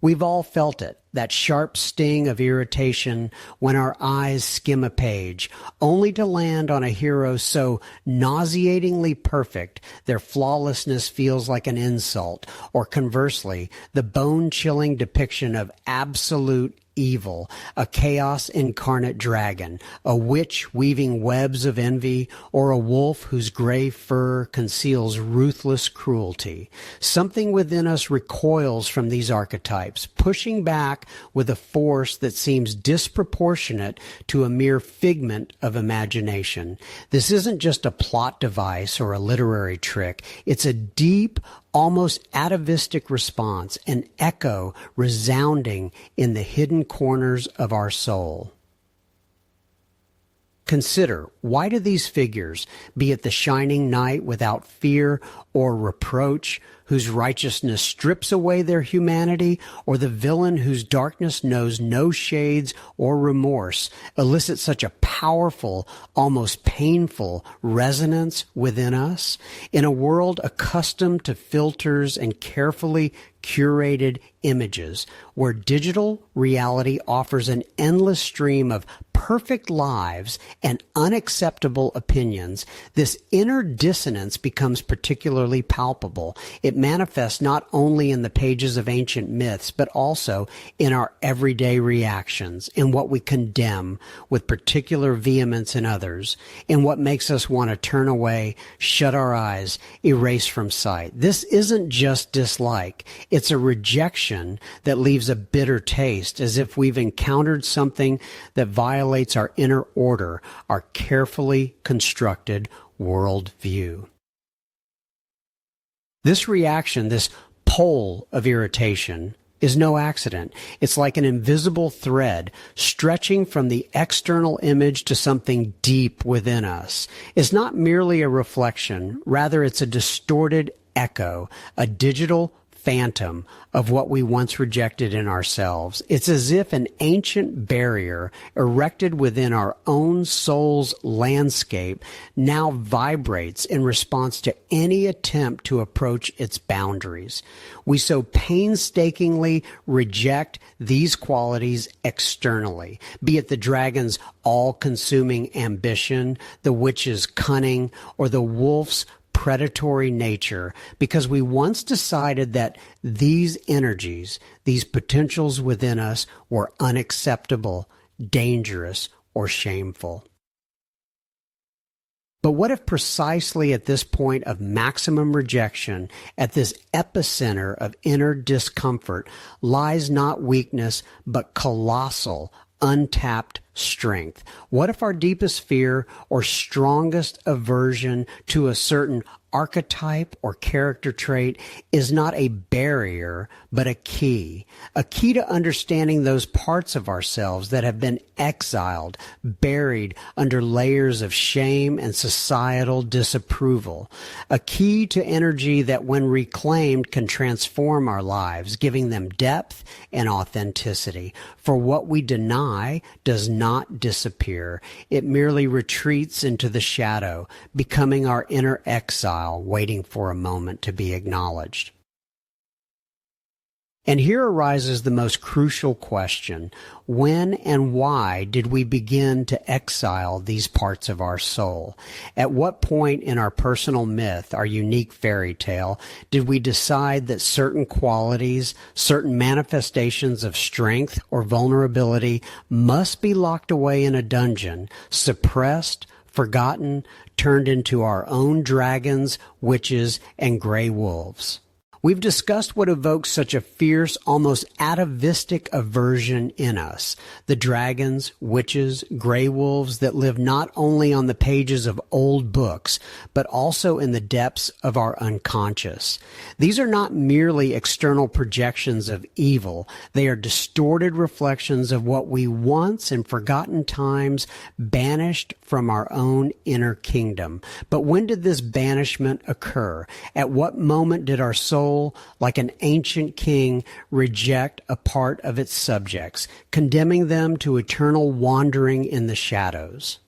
We've all felt it, that sharp sting of irritation when our eyes skim a page, only to land on a hero so nauseatingly perfect their flawlessness feels like an insult, or conversely, the bone-chilling depiction of absolute evil, a chaos incarnate dragon, a witch weaving webs of envy, or a wolf whose gray fur conceals ruthless cruelty. Something within us recoils from these archetypes, pushing back with a force that seems disproportionate to a mere figment of imagination. This isn't just a plot device or a literary trick. It's a deep, almost atavistic response, an echo resounding in the hidden corners of our soul. Consider, why do these figures, be it the shining knight without fear or reproach, whose righteousness strips away their humanity, or the villain whose darkness knows no shades or remorse, elicit such a powerful, almost painful resonance within us? In a world accustomed to filters and carefully curated images, where digital reality offers an endless stream of perfect lives and unacceptable opinions, this inner dissonance becomes particularly palpable. It manifests not only in the pages of ancient myths, but also in our everyday reactions, in what we condemn with particular vehemence in others, in what makes us want to turn away, shut our eyes, erase from sight. This isn't just dislike. It's a rejection that leaves a bitter taste, as if we've encountered something that violates our inner order, our carefully constructed worldview. This reaction, this pole of irritation, is no accident. It's like an invisible thread stretching from the external image to something deep within us. It's not merely a reflection, rather it's a distorted echo, a digital phantom of what we once rejected in ourselves. It's as if an ancient barrier erected within our own soul's landscape now vibrates in response to any attempt to approach its boundaries. We so painstakingly reject these qualities externally, be it the dragon's all-consuming ambition, the witch's cunning, or the wolf's predatory nature, because we once decided that these energies, these potentials within us, were unacceptable, dangerous, or shameful. But what if precisely at this point of maximum rejection, at this epicenter of inner discomfort, lies not weakness, but colossal, untapped strength? What if our deepest fear or strongest aversion to a certain archetype or character trait is not a barrier, but a key to understanding those parts of ourselves that have been exiled, buried under layers of shame and societal disapproval, a key to energy that when reclaimed can transform our lives, giving them depth and authenticity. For what we deny does not disappear. It merely retreats into the shadow, becoming our inner exile, waiting for a moment to be acknowledged. And here arises the most crucial question: when and why did we begin to exile these parts of our soul? At what point in our personal myth, our unique fairy tale, did we decide that certain qualities, certain manifestations of strength or vulnerability must be locked away in a dungeon, suppressed, forgotten, turned into our own dragons, witches, and gray wolves? We've discussed what evokes such a fierce, almost atavistic aversion in us. The dragons, witches, gray wolves that live not only on the pages of old books, but also in the depths of our unconscious. These are not merely external projections of evil. They are distorted reflections of what we once in forgotten times banished from our own inner kingdom. But when did this banishment occur? At what moment did our soul, like an ancient king, reject a part of its subjects, condemning them to eternal wandering in the shadows?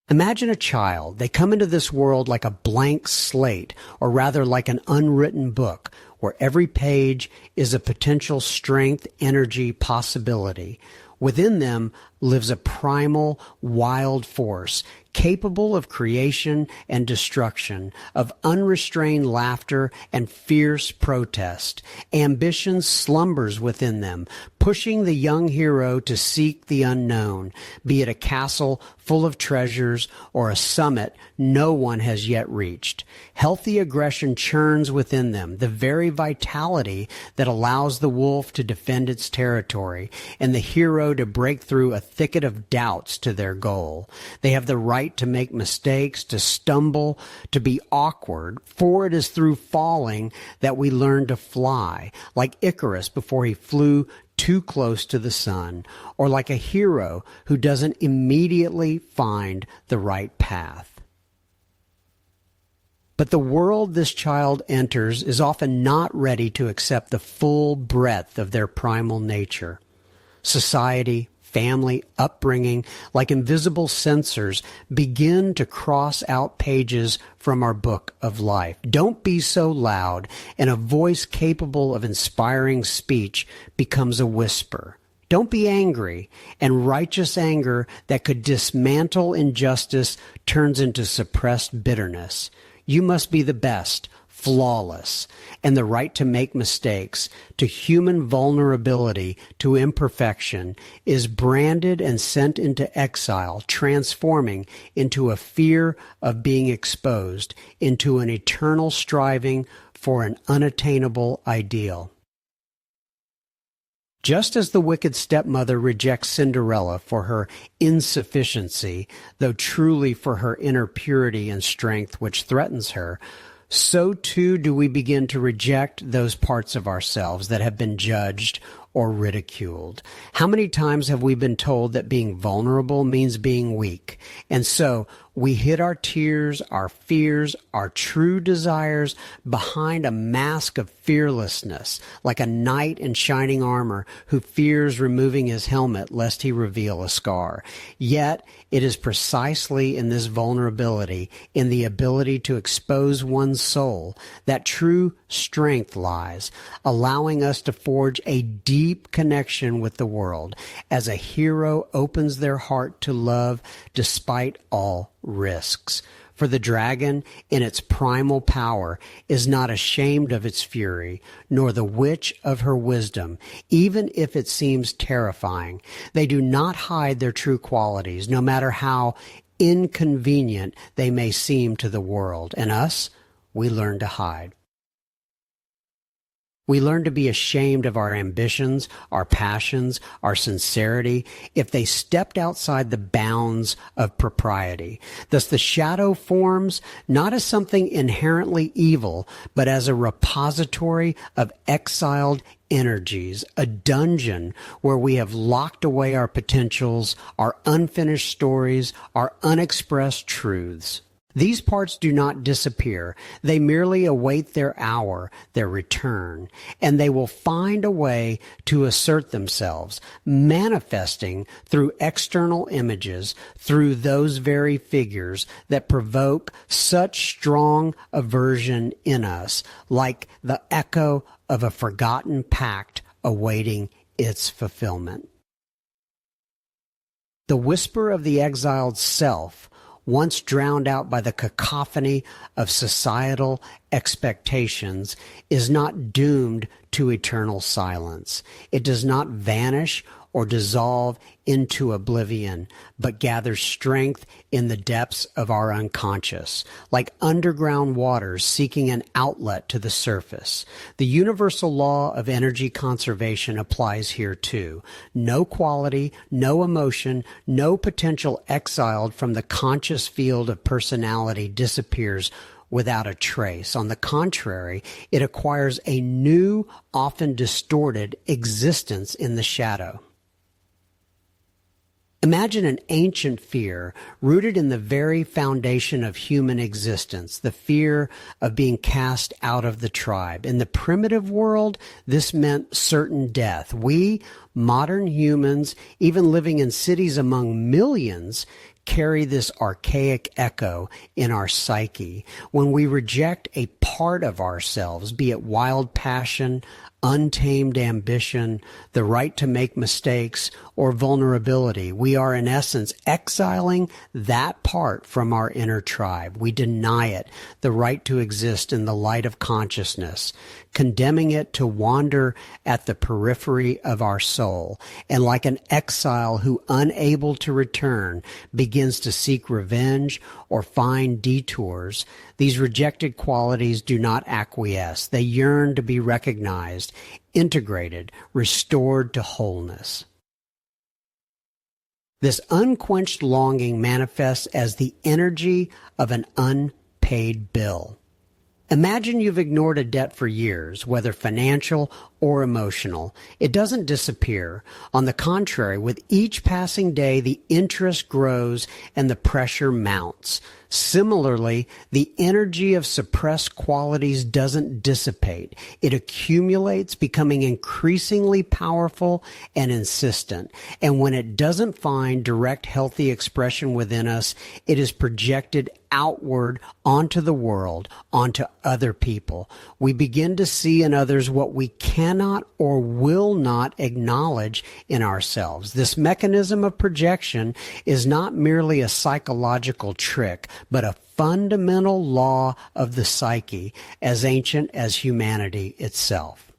Imagine a child. They come into this world like a blank slate, or rather like an unwritten book, where every page is a potential strength, energy, possibility. Within them lives a primal, wild force, capable of creation and destruction, of unrestrained laughter and fierce protest. Ambition slumbers within them, pushing the young hero to seek the unknown, be it a castle full of treasures or a summit no one has yet reached. Healthy aggression churns within them, the very vitality that allows the wolf to defend its territory and the hero to break through a thicket of doubts to their goal. They have the right to make mistakes, to stumble, to be awkward, for it is through falling that we learn to fly, like Icarus before he flew too close to the sun, or like a hero who doesn't immediately find the right path. But the world this child enters is often not ready to accept the full breadth of their primal nature. Society, family, upbringing, like invisible censors, begin to cross out pages from our book of life. Don't be so loud, and a voice capable of inspiring speech becomes a whisper. Don't be angry, and righteous anger that could dismantle injustice turns into suppressed bitterness. You must be the best, flawless, and the right to make mistakes, to human vulnerability, to imperfection, is branded and sent into exile, transforming into a fear of being exposed, into an eternal striving for an unattainable ideal. Just as the wicked stepmother rejects Cinderella for her insufficiency, though truly for her inner purity and strength which threatens her, so too do we begin to reject those parts of ourselves that have been judged or ridiculed. How many times have we been told that being vulnerable means being weak? And so we hid our tears, our fears, our true desires behind a mask of fearlessness, like a knight in shining armor who fears removing his helmet lest he reveal a scar. Yet it is precisely in this vulnerability, in the ability to expose one's soul, that true strength lies, allowing us to forge a deep connection with the world as a hero opens their heart to love despite all risks. For the dragon, in its primal power, is not ashamed of its fury, nor the witch of her wisdom, even if it seems terrifying. They do not hide their true qualities, no matter how inconvenient they may seem to the world. And us, we learn to hide. We learn to be ashamed of our ambitions, our passions, our sincerity, if they stepped outside the bounds of propriety. Thus the shadow forms not as something inherently evil, but as a repository of exiled energies, a dungeon where we have locked away our potentials, our unfinished stories, our unexpressed truths. These parts do not disappear. They merely await their hour, their return, and they will find a way to assert themselves, manifesting through external images, through those very figures that provoke such strong aversion in us, like the echo of a forgotten pact awaiting its fulfillment. The whisper of the exiled self, once drowned out by the cacophony of societal expectations, is not doomed to eternal silence. It does not vanish or dissolve into oblivion, but gathers strength in the depths of our unconscious, like underground waters seeking an outlet to the surface. The universal law of energy conservation applies here too. No quality, no emotion, no potential exiled from the conscious field of personality disappears without a trace. On the contrary, it acquires a new, often distorted existence in the shadow. Imagine an ancient fear rooted in the very foundation of human existence, the fear of being cast out of the tribe. In the primitive world, this meant certain death. We Modern humans, even living in cities among millions, carry this archaic echo in our psyche. When we reject a part of ourselves, be it wild passion, untamed ambition, the right to make mistakes, or vulnerability, we are in essence exiling that part from our inner tribe. We deny it the right to exist in the light of consciousness, condemning it to wander at the periphery of our soul, and like an exile who, unable to return, begins to seek revenge or find detours, these rejected qualities do not acquiesce. They yearn to be recognized, integrated, restored to wholeness. This unquenched longing manifests as the energy of an unpaid bill. Imagine you've ignored a debt for years, whether financial or emotional. It doesn't disappear. On the contrary, with each passing day, the interest grows and the pressure mounts. Similarly, the energy of suppressed qualities doesn't dissipate. It accumulates, becoming increasingly powerful and insistent. And when it doesn't find direct, healthy expression within us, it is projected outward onto the world, onto other people. We begin to see in others what we cannot or will not acknowledge in ourselves. This mechanism of projection is not merely a psychological trick, but a fundamental law of the psyche, as ancient as humanity itself.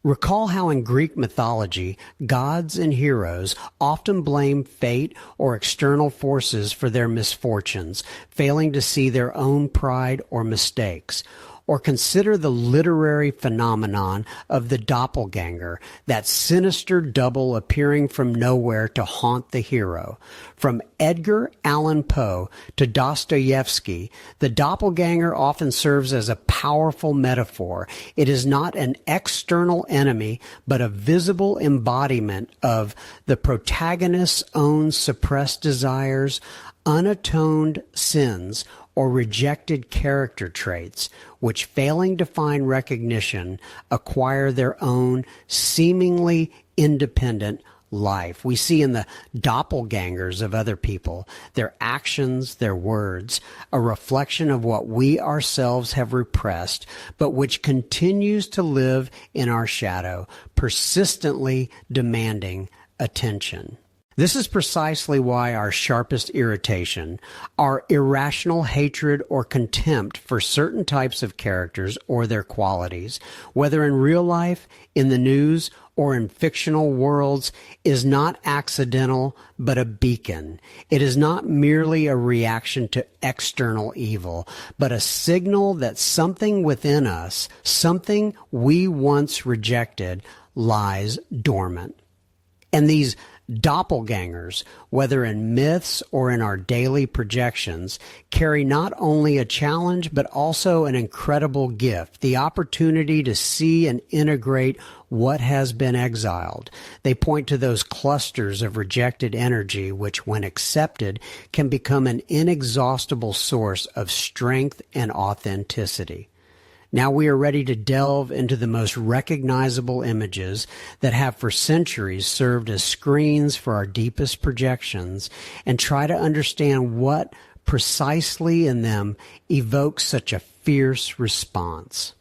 Recall how in Greek mythology, gods and heroes often blame fate or external forces for their misfortunes, failing to see their own pride or mistakes. Or consider the literary phenomenon of the doppelganger, that sinister double appearing from nowhere to haunt the hero. From Edgar Allan Poe to Dostoevsky, the doppelganger often serves as a powerful metaphor. It is not an external enemy, but a visible embodiment of the protagonist's own suppressed desires, unatoned sins, or rejected character traits, which, failing to find recognition, acquire their own seemingly independent life. We see in the doppelgangers of other people, their actions, their words, a reflection of what we ourselves have repressed, but which continues to live in our shadow, persistently demanding attention. This is precisely why our sharpest irritation, our irrational hatred or contempt for certain types of characters or their qualities, whether in real life, in the news, or in fictional worlds, is not accidental, but a beacon. It is not merely a reaction to external evil, but a signal that something within us, something we once rejected, lies dormant. And these doppelgangers, whether in myths or in our daily projections, carry not only a challenge but also an incredible gift, the opportunity to see and integrate what has been exiled. They point to those clusters of rejected energy which, when accepted, can become an inexhaustible source of strength and authenticity. Now we are ready to delve into the most recognizable images that have for centuries served as screens for our deepest projections and try to understand what precisely in them evokes such a fierce response.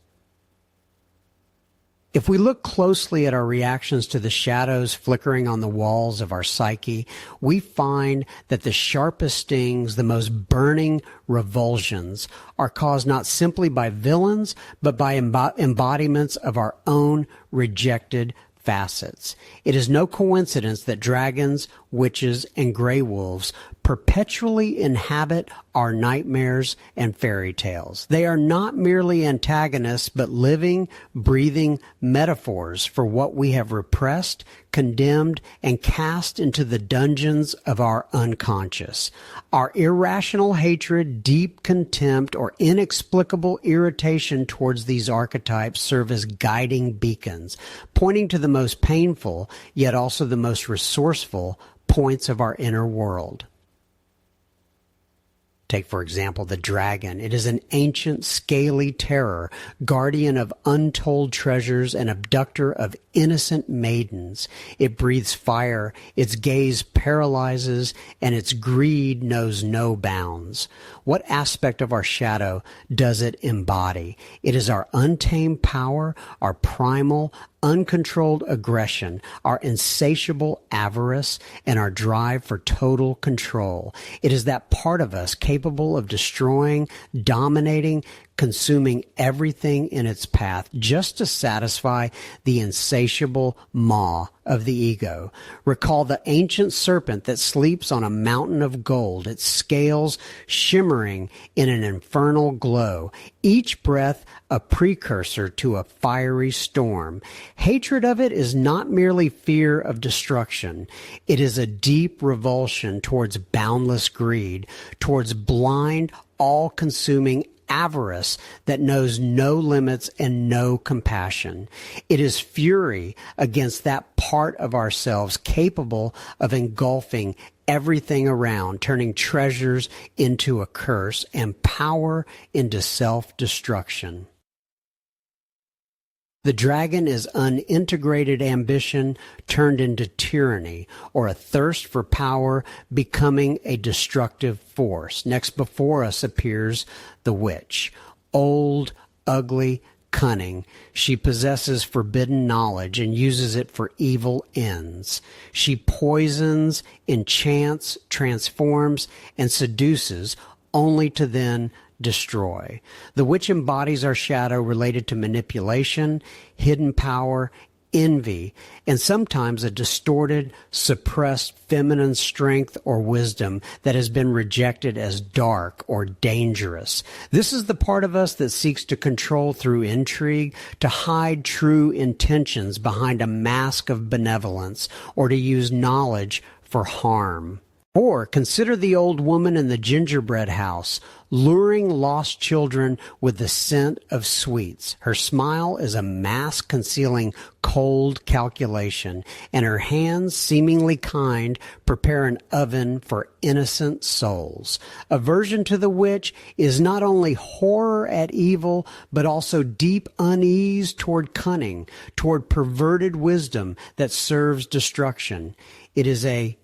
If we look closely at our reactions to the shadows flickering on the walls of our psyche, we find that the sharpest stings, the most burning revulsions, are caused not simply by villains, but by embodiments of our own rejected facets. It is no coincidence that dragons, witches, and gray wolves perpetually inhabit our nightmares and fairy tales. They are not merely antagonists, but living, breathing metaphors for what we have repressed, condemned, and cast into the dungeons of our unconscious. Our irrational hatred, deep contempt, or inexplicable irritation towards these archetypes serve as guiding beacons, pointing to the most painful, yet also the most resourceful points of our inner world. Take, for example, the dragon. It is an ancient, scaly terror, guardian of untold treasures and abductor of innocent maidens. It breathes fire, its gaze paralyzes, and its greed knows no bounds. What aspect of our shadow does it embody? It is our untamed power, our primal, uncontrolled aggression, our insatiable avarice, and our drive for total control. It is that part of us capable of destroying, dominating, consuming everything in its path just to satisfy the insatiable maw of the ego. Recall the ancient serpent that sleeps on a mountain of gold, its scales shimmering in an infernal glow, each breath a precursor to a fiery storm. Hatred of it is not merely fear of destruction. It is a deep revulsion towards boundless greed, towards blind, all-consuming avarice that knows no limits and no compassion. It is fury against that part of ourselves capable of engulfing everything around, turning treasures into a curse and power into self-destruction. The dragon is unintegrated ambition turned into tyranny, or a thirst for power becoming a destructive force. Next before us appears the witch. Old, ugly, cunning, she possesses forbidden knowledge and uses it for evil ends. She poisons, enchants, transforms, and seduces, only to then destroy. The witch embodies our shadow related to manipulation, hidden power, envy, and sometimes a distorted, suppressed feminine strength or wisdom that has been rejected as dark or dangerous. This is the part of us that seeks to control through intrigue, to hide true intentions behind a mask of benevolence, or to use knowledge for harm. Or consider the old woman in the gingerbread house, luring lost children with the scent of sweets. Her smile is a mask concealing cold calculation, and her hands, seemingly kind, prepare an oven for innocent souls. Aversion to the witch is not only horror at evil, but also deep unease toward cunning, toward perverted wisdom that serves destruction. It is a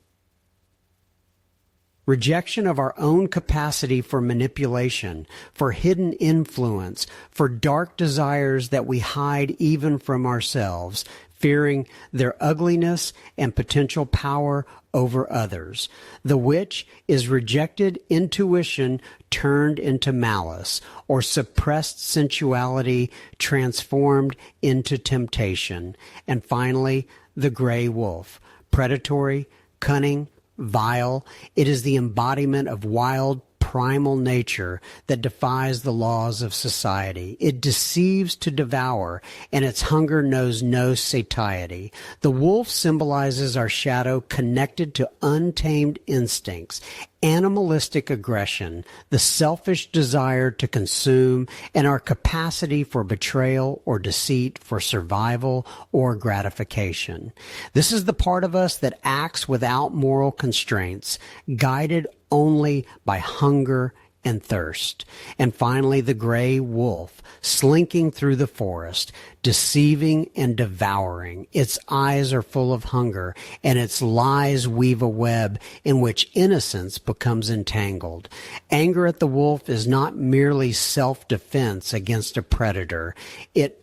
rejection of our own capacity for manipulation, for hidden influence, for dark desires that we hide even from ourselves, fearing their ugliness and potential power over others. The witch is rejected intuition turned into malice, or suppressed sensuality transformed into temptation. And finally, the gray wolf, predatory, cunning, vile. It is the embodiment of wild, primal nature that defies the laws of society. It deceives to devour, and its hunger knows no satiety. The wolf symbolizes our shadow connected to untamed instincts, animalistic aggression, the selfish desire to consume, and our capacity for betrayal or deceit, for survival or gratification. This is the part of us that acts without moral constraints, guided only by hunger and thirst. And finally, the gray wolf, slinking through the forest, deceiving and devouring. Its eyes are full of hunger, and its lies weave a web in which innocence becomes entangled. Anger at the wolf is not merely self-defense against a predator. It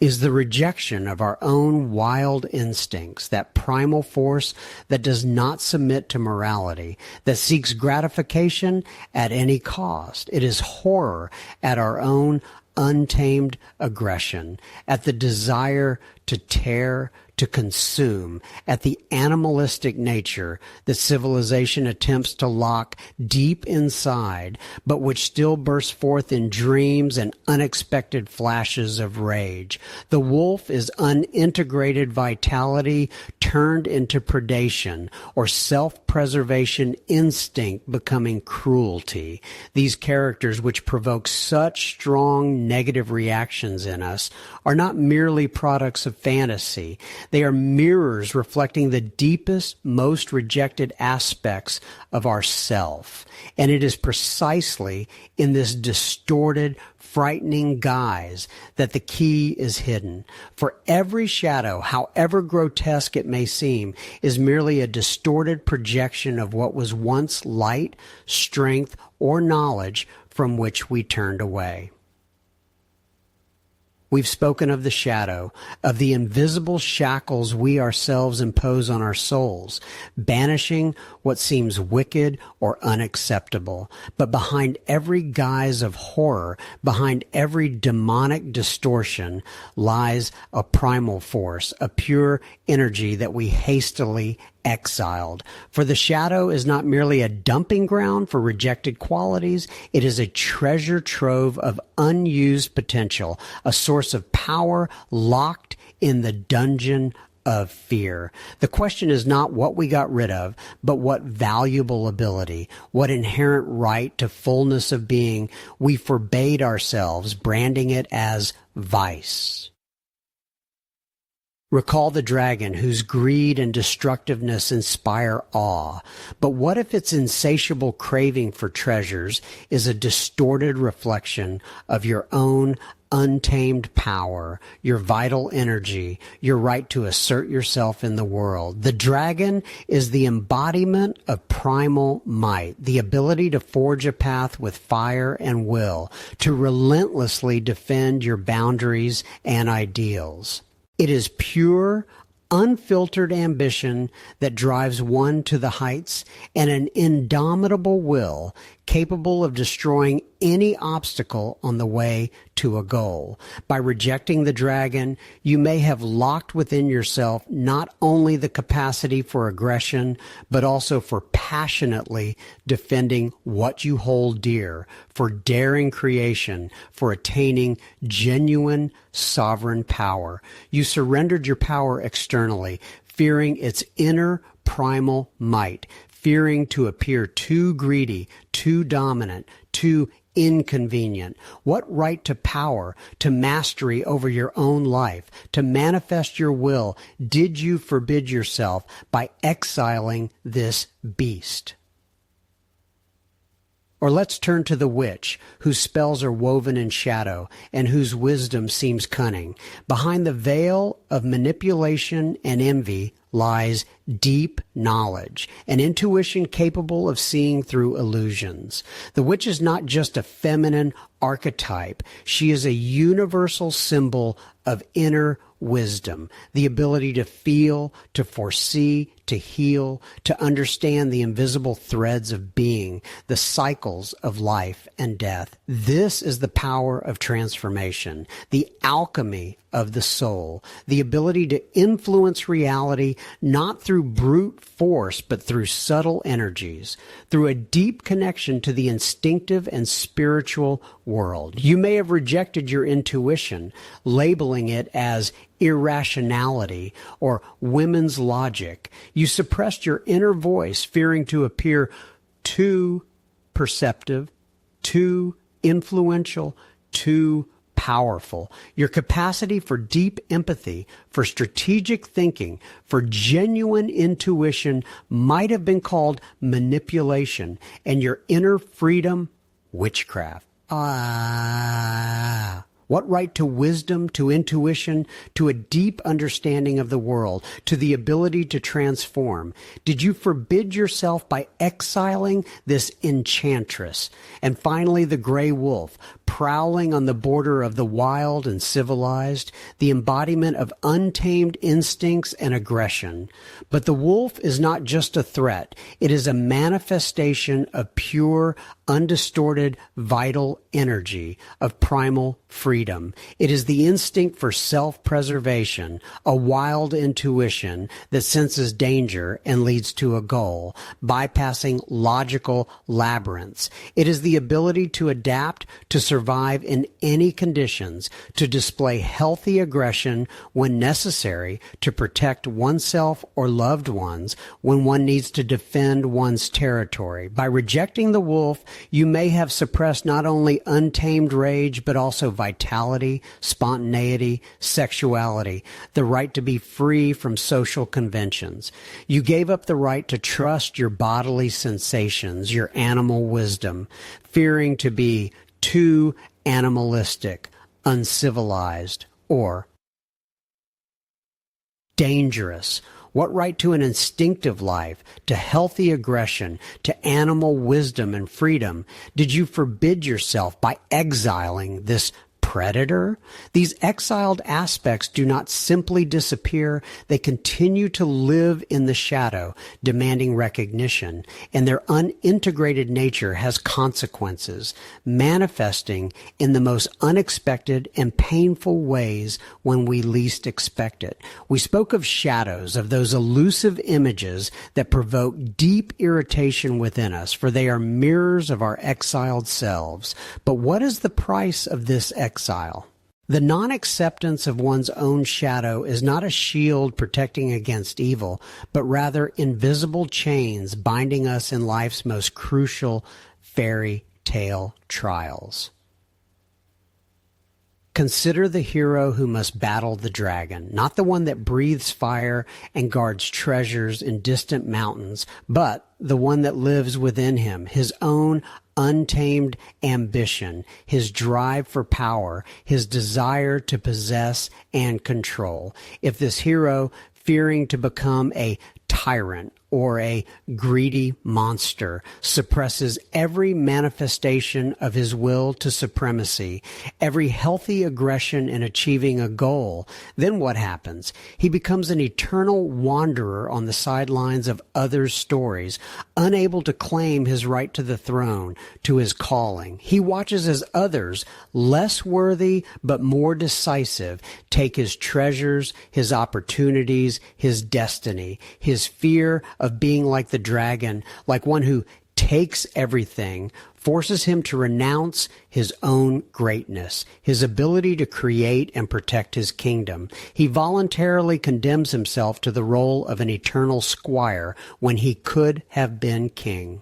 is the rejection of our own wild instincts, that primal force that does not submit to morality, that seeks gratification at any cost. It is horror at our own untamed aggression, at the desire to tear, to consume, at the animalistic nature that civilization attempts to lock deep inside, but which still bursts forth in dreams and unexpected flashes of rage. The wolf is unintegrated vitality turned into predation, or self-preservation instinct becoming cruelty. These characters, which provoke such strong negative reactions in us, are not merely products of fantasy. They are mirrors reflecting the deepest, most rejected aspects of ourself. And it is precisely in this distorted, frightening guise that the key is hidden. For every shadow, however grotesque it may seem, is merely a distorted projection of what was once light, strength, or knowledge from which we turned away. We've spoken of the shadow, of the invisible shackles we ourselves impose on our souls, banishing what seems wicked or unacceptable. But behind every guise of horror, behind every demonic distortion, lies a primal force, a pure energy that we hastily exiled. For the shadow is not merely a dumping ground for rejected qualities, it is a treasure trove of unused potential, a source of power locked in the dungeon of fear. The question is not what we got rid of, but what valuable ability, what inherent right to fullness of being we forbade ourselves, branding it as vice. Recall the dragon whose greed and destructiveness inspire awe. But what if its insatiable craving for treasures is a distorted reflection of your own untamed power, your vital energy, your right to assert yourself in the world? The dragon is the embodiment of primal might, the ability to forge a path with fire and will, to relentlessly defend your boundaries and ideals. It is pure, unfiltered ambition that drives one to the heights, and an indomitable will capable of destroying any obstacle on the way to a goal. By rejecting the dragon, you may have locked within yourself not only the capacity for aggression, but also for passionately defending what you hold dear, for daring creation, for attaining genuine sovereign power. You surrendered your power externally, fearing its inner primal might, fearing to appear too greedy, too dominant, too inconvenient. What right to power, to mastery over your own life, to manifest your will did you forbid yourself by exiling this beast? Or let's turn to the witch, whose spells are woven in shadow and whose wisdom seems cunning. Behind the veil of manipulation and envy lies deep knowledge, an intuition capable of seeing through illusions. The witch is not just a feminine archetype. She is a universal symbol of inner wisdom, the ability to feel, to foresee, to heal, to understand the invisible threads of being, the cycles of life and death. This is the power of transformation, the alchemy of the soul, the ability to influence reality not through brute force, but through subtle energies, through a deep connection to the instinctive and spiritual world. You may have rejected your intuition, labeling it as irrationality or women's logic. You suppressed your inner voice, fearing to appear too perceptive, too influential, too powerful. Your capacity for deep empathy, for strategic thinking, for genuine intuition might have been called manipulation, and your inner freedom, witchcraft. What right to wisdom, to intuition, to a deep understanding of the world, to the ability to transform? Did you forbid yourself by exiling this enchantress? And finally, the gray wolf, prowling on the border of the wild and civilized, the embodiment of untamed instincts and aggression. But the wolf is not just a threat. It is a manifestation of pure, undistorted, vital energy, of primal freedom. It is the instinct for self-preservation, a wild intuition that senses danger and leads to a goal, bypassing logical labyrinths. It is the ability to adapt, to survive in any conditions, to display healthy aggression when necessary, to protect oneself or loved ones when one needs to defend one's territory. By rejecting the wolf, you may have suppressed not only untamed rage, but also vitality, vitality, spontaneity, sexuality, the right to be free from social conventions. You gave up the right to trust your bodily sensations, your animal wisdom, fearing to be too animalistic, uncivilized, or dangerous. What right to an instinctive life, to healthy aggression, to animal wisdom and freedom did you forbid yourself by exiling this predator? These exiled aspects do not simply disappear. They continue to live in the shadow, demanding recognition, and their unintegrated nature has consequences, manifesting in the most unexpected and painful ways when we least expect it. We spoke of shadows, of those elusive images that provoke deep irritation within us, for they are mirrors of our exiled selves. But what is the price of this exile? The non-acceptance of one's own shadow is not a shield protecting against evil, but rather invisible chains binding us in life's most crucial fairy tale trials. Consider the hero who must battle the dragon, not the one that breathes fire and guards treasures in distant mountains, but the one that lives within him, his own untamed ambition, his drive for power, his desire to possess and control. If this hero, fearing to become a tyrant or a greedy monster, suppresses every manifestation of his will to supremacy, every healthy aggression in achieving a goal, then what happens? He becomes an eternal wanderer on the sidelines of others' stories, unable to claim his right to the throne, to his calling. He watches as others, less worthy but more decisive, take his treasures, his opportunities, his destiny, his fear of being like the dragon, like one who takes everything, forces him to renounce his own greatness, his ability to create and protect his kingdom. He voluntarily condemns himself to the role of an eternal squire when he could have been king.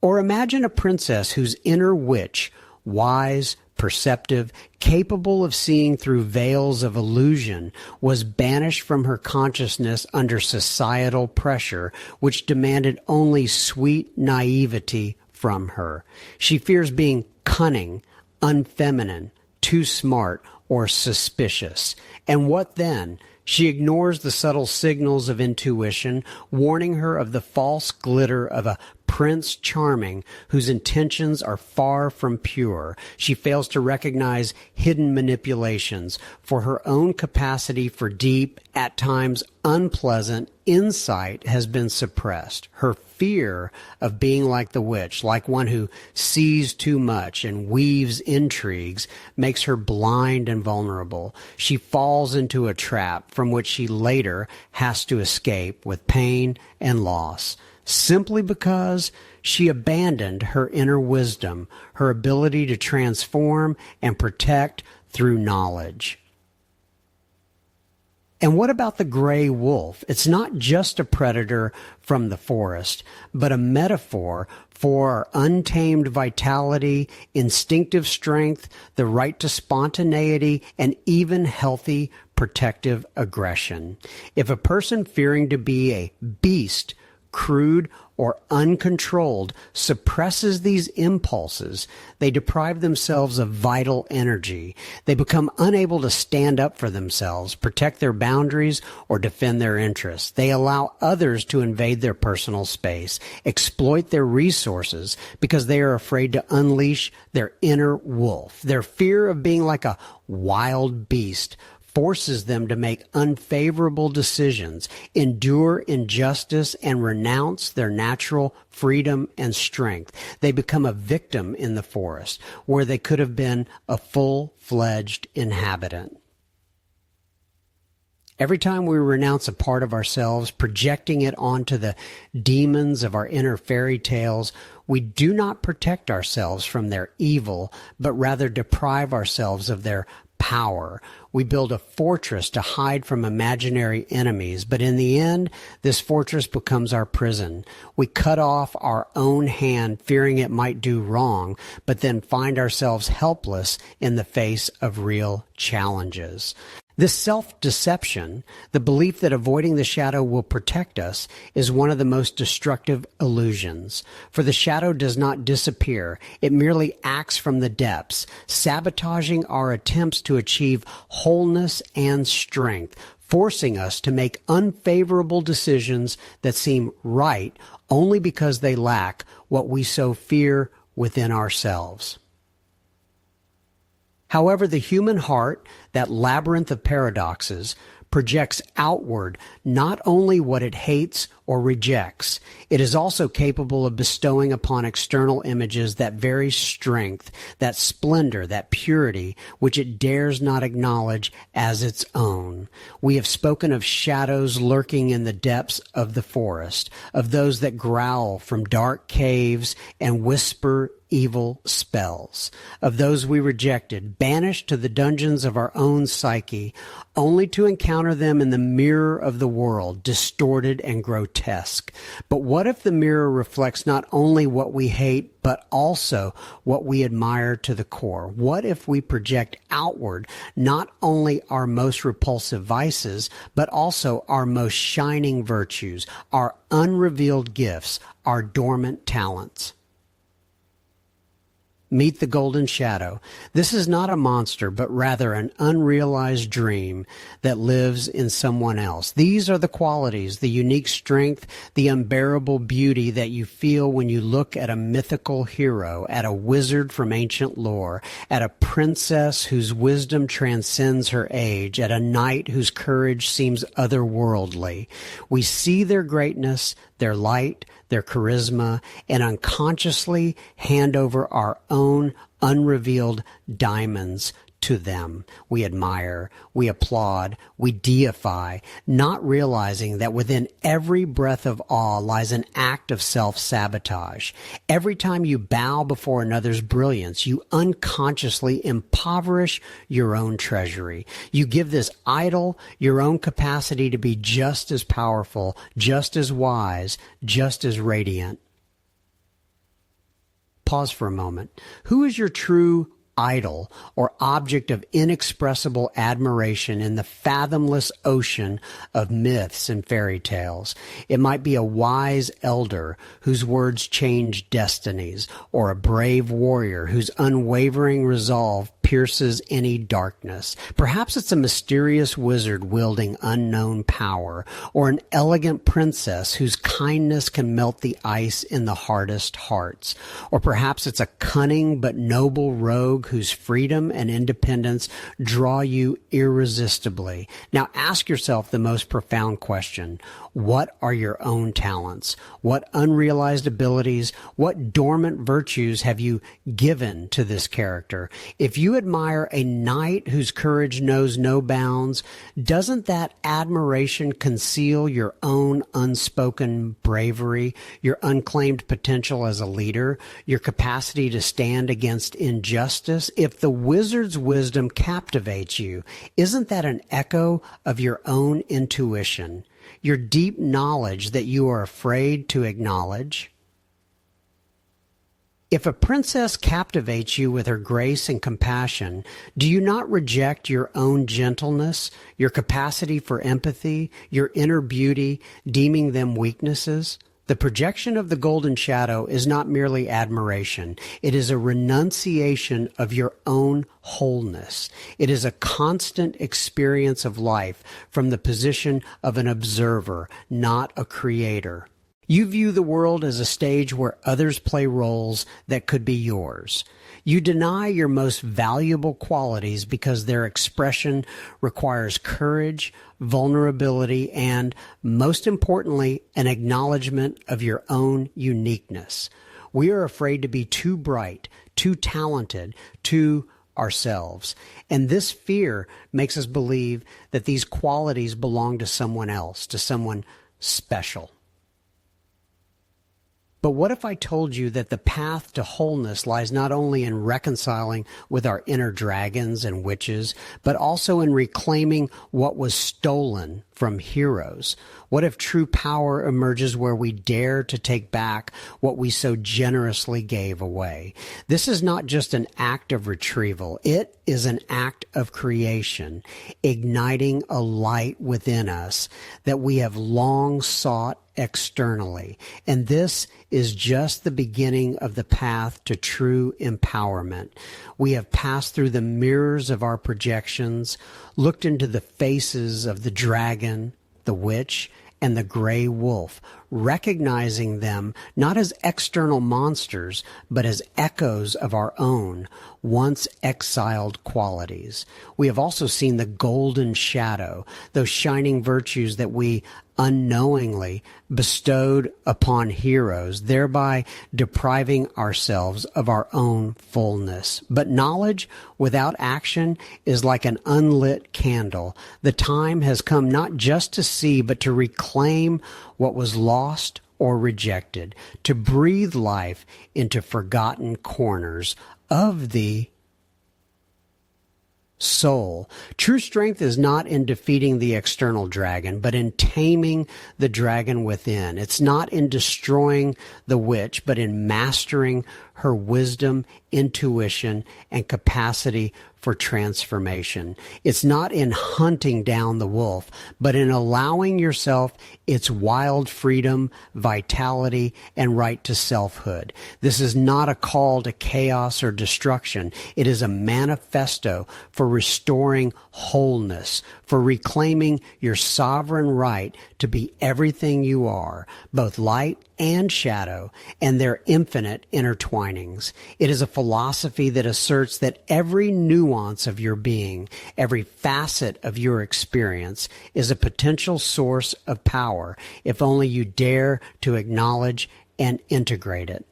Or imagine a princess whose inner witch, wise, perceptive, capable of seeing through veils of illusion, was banished from her consciousness under societal pressure, which demanded only sweet naivety from her. She fears being cunning, unfeminine, too smart, or suspicious. And what then? She ignores the subtle signals of intuition, warning her of the false glitter of a Prince Charming whose intentions are far from pure. She fails to recognize hidden manipulations, for her own capacity for deep, at times unpleasant, insight has been suppressed. Her fear of being like the witch, like one who sees too much and weaves intrigues, makes her blind and vulnerable. She falls into a trap from which she later has to escape with pain and loss, simply because she abandoned her inner wisdom, her ability to transform and protect through knowledge. And what about the gray wolf? It's not just a predator from the forest, but a metaphor for our untamed vitality, instinctive strength, the right to spontaneity, and even healthy protective aggression. If a person fearing to be a beast, crude, or uncontrolled, suppresses these impulses, they deprive themselves of vital energy. They become unable to stand up for themselves, protect their boundaries, or defend their interests. They allow others to invade their personal space, exploit their resources, because they are afraid to unleash their inner wolf. Their fear of being like a wild beast forces them to make unfavorable decisions, endure injustice, and renounce their natural freedom and strength. They become a victim in the forest, where they could have been a full-fledged inhabitant. Every time we renounce a part of ourselves, projecting it onto the demons of our inner fairy tales, we do not protect ourselves from their evil, but rather deprive ourselves of their power. We build a fortress to hide from imaginary enemies, but in the end, this fortress becomes our prison. We cut off our own hand, fearing it might do wrong, but then find ourselves helpless in the face of real challenges. This self-deception, the belief that avoiding the shadow will protect us, is one of the most destructive illusions. For the shadow does not disappear. It merely acts from the depths, sabotaging our attempts to achieve wholeness and strength, forcing us to make unfavorable decisions that seem right only because they lack what we so fear within ourselves. However, the human heart, that labyrinth of paradoxes, projects outward not only what it hates or rejects, it is also capable of bestowing upon external images that very strength, that splendor, that purity, which it dares not acknowledge as its own. We have spoken of shadows lurking in the depths of the forest, of those that growl from dark caves and whisper evil spells, of those we rejected, banished to the dungeons of our own psyche, only to encounter them in the mirror of the world, distorted and grotesque. But what if the mirror reflects not only what we hate, but also what we admire to the core? What if we project outward not only our most repulsive vices, but also our most shining virtues, our unrevealed gifts, our dormant talents? Meet the golden shadow. This is not a monster, but rather an unrealized dream that lives in someone else. These are the qualities, the unique strength, the unbearable beauty that you feel when you look at a mythical hero, at a wizard from ancient lore, at a princess whose wisdom transcends her age, at a knight whose courage seems otherworldly. We see their greatness, their light, their charisma, and unconsciously hand over our own unrevealed diamonds to them. We admire, we applaud, we deify, not realizing that within every breath of awe lies an act of self-sabotage. Every time you bow before another's brilliance, you unconsciously impoverish your own treasury. You give this idol your own capacity to be just as powerful, just as wise, just as radiant. Pause for a moment. Who is your true idol or object of inexpressible admiration in the fathomless ocean of myths and fairy tales? It might be a wise elder whose words change destinies, or a brave warrior whose unwavering resolve pierces any darkness. Perhaps it's a mysterious wizard wielding unknown power, or an elegant princess whose kindness can melt the ice in the hardest hearts. Or perhaps it's a cunning but noble rogue whose freedom and independence draw you irresistibly. Now ask yourself the most profound question. What are your own talents? What unrealized abilities, what dormant virtues have you given to this character? If you admire a knight whose courage knows no bounds, doesn't that admiration conceal your own unspoken bravery, your unclaimed potential as a leader, your capacity to stand against injustice? If the wizard's wisdom captivates you, isn't that an echo of your own intuition? Your deep knowledge that you are afraid to acknowledge? If a princess captivates you with her grace and compassion, do you not reject your own gentleness, your capacity for empathy, your inner beauty, deeming them weaknesses? The projection of the golden shadow is not merely admiration. It is a renunciation of your own wholeness. It is a constant experience of life from the position of an observer, not a creator. You view the world as a stage where others play roles that could be yours. You deny your most valuable qualities because their expression requires courage, vulnerability, and, most importantly, an acknowledgement of your own uniqueness. We are afraid to be too bright, too talented, too ourselves. And this fear makes us believe that these qualities belong to someone else, to someone special. But what if I told you that the path to wholeness lies not only in reconciling with our inner dragons and witches, but also in reclaiming what was stolen from heroes? What if true power emerges where we dare to take back what we so generously gave away? This is not just an act of retrieval. It is an act of creation, igniting a light within us that we have long sought externally. And this is just the beginning of the path to true empowerment. We have passed through the mirrors of our projections, looked into the faces of the dragon, the witch, and the gray wolf, recognizing them not as external monsters, but as echoes of our own, once exiled qualities. We have also seen the golden shadow, those shining virtues that we unknowingly bestowed upon heroes, thereby depriving ourselves of our own fullness. But knowledge without action is like an unlit candle. The time has come not just to see, but to reclaim what was lost or rejected, to breathe life into forgotten corners of the soul. True strength is not in defeating the external dragon, but in taming the dragon within. It's not in destroying the witch, but in mastering her wisdom, intuition, and capacity for transformation. It's not in hunting down the wolf, but in allowing yourself its wild freedom, vitality, and right to selfhood. This is not a call to chaos or destruction. It is a manifesto for restoring wholeness, for reclaiming your sovereign right to be everything you are, both light and shadow, and their infinite intertwinings. It is a philosophy that asserts that every nuance of your being, every facet of your experience, is a potential source of power if only you dare to acknowledge and integrate it.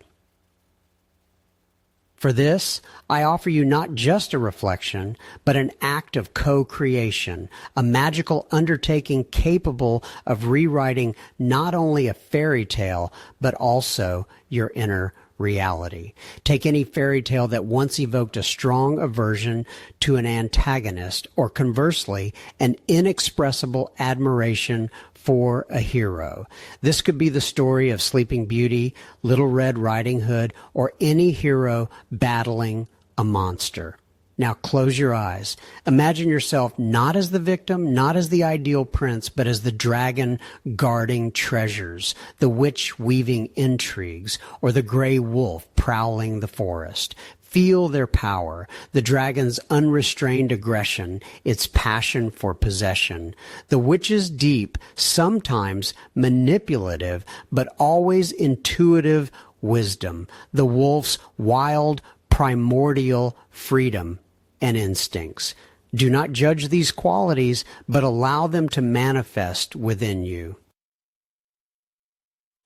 For this, I offer you not just a reflection, but an act of co-creation, a magical undertaking capable of rewriting not only a fairy tale, but also your inner reality. Take any fairy tale that once evoked a strong aversion to an antagonist, or conversely, an inexpressible admiration for a hero. This could be the story of Sleeping Beauty, Little Red Riding Hood, or any hero battling a monster. Now close your eyes. Imagine yourself not as the victim, not as the ideal prince, but as the dragon guarding treasures, the witch weaving intrigues, or the gray wolf prowling the forest. Feel their power, the dragon's unrestrained aggression, its passion for possession. The witch's deep, sometimes manipulative, but always intuitive wisdom. The wolf's wild, primordial freedom and instincts. Do not judge these qualities, but allow them to manifest within you.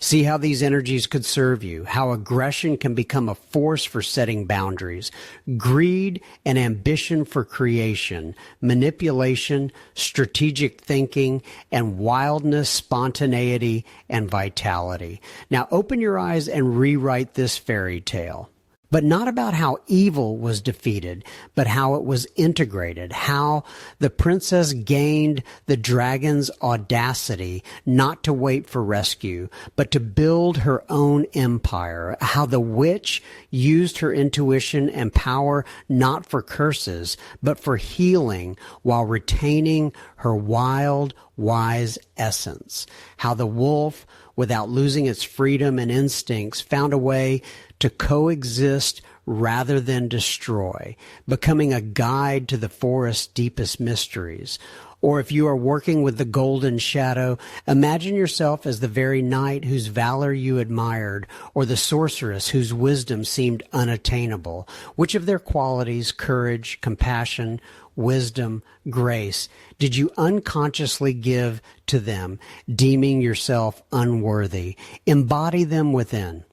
See how these energies could serve you, how aggression can become a force for setting boundaries, greed and ambition for creation, manipulation, strategic thinking, and wildness, spontaneity, and vitality. Now open your eyes and rewrite this fairy tale. But not about how evil was defeated, but how it was integrated, how the princess gained the dragon's audacity not to wait for rescue, but to build her own empire, how the witch used her intuition and power not for curses, but for healing while retaining her wild, wise essence, how the wolf, without losing its freedom and instincts, found a way to coexist rather than destroy, becoming a guide to the forest's deepest mysteries. Or if you are working with the golden shadow, imagine yourself as the very knight whose valor you admired, or the sorceress whose wisdom seemed unattainable. Which of their qualities, courage, compassion, wisdom, grace, did you unconsciously give to them, deeming yourself unworthy? Embody them within.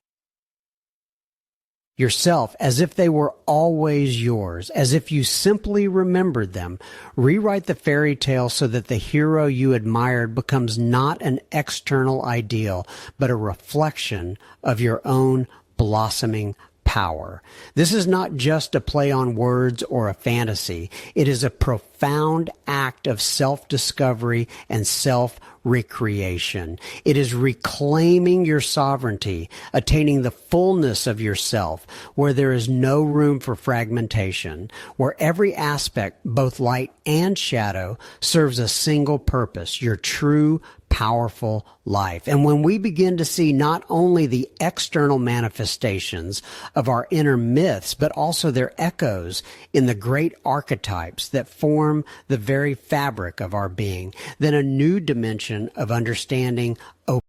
yourself as if they were always yours, as if you simply remembered them. Rewrite the fairy tale so that the hero you admired becomes not an external ideal, but a reflection of your own blossoming power. This is not just a play on words or a fantasy. It is a profound act of self-discovery and self-recreation. It is reclaiming your sovereignty, attaining the fullness of yourself, where there is no room for fragmentation, where every aspect, both light and shadow, serves a single purpose, your true powerful life. And when we begin to see not only the external manifestations of our inner myths, but also their echoes in the great archetypes that form the very fabric of our being, then a new dimension of understanding opens.